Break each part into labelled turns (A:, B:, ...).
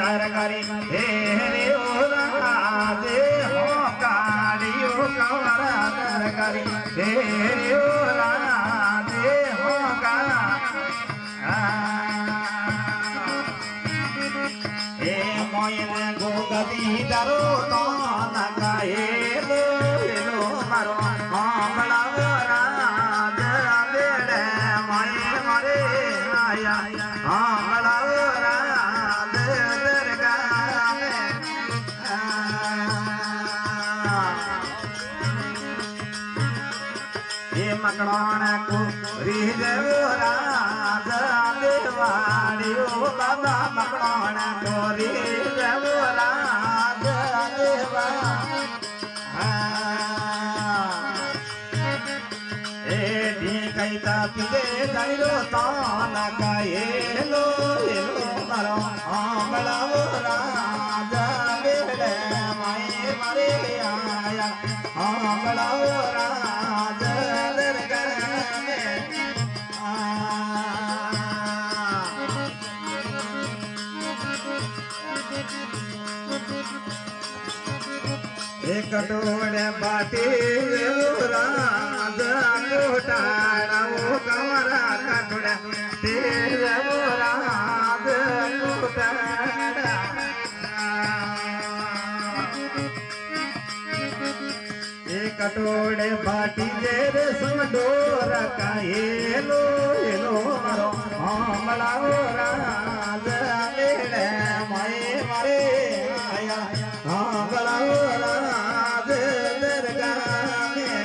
A: सरकारी हे रे राधे हो कालियो कमरा सरकारी हे रे राधे हो का हे मोयने गोगदी दारो तो नगाए लो मारो मामला राज बेड़े मोये मारे आया मामला राज दरगा ये मकड़ों को रीज राज देवाड़ी ओ बाबा मकड़ों को रीज राज देवा ए ढीकैता पिले दैरो तान काए लो मारो आमला राज बेड़े माए मारे आया आमला राज कटोरे बाटी राज गोटाड़ा वो कमरा कटोरे तेरे वो राज गोटाड़ा एक कटोरे बाटी जेरे समडोर का ये लो मारो आमला वो राज मेरे माए मारे आया आमला वो राज दरगा में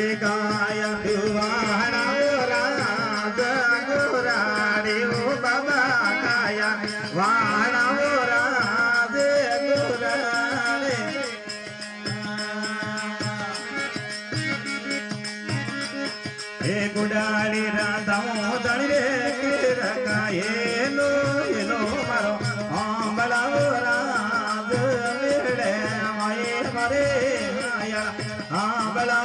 A: एक आया दुआरा राज गोराड़ी ओ बाबा काया वाड़ा राज गोराड़ी हे गुडाड़ी राधा मोदड़ी रे रकाए लो मारो आंबला राज मेरे माए मारे आया आंबला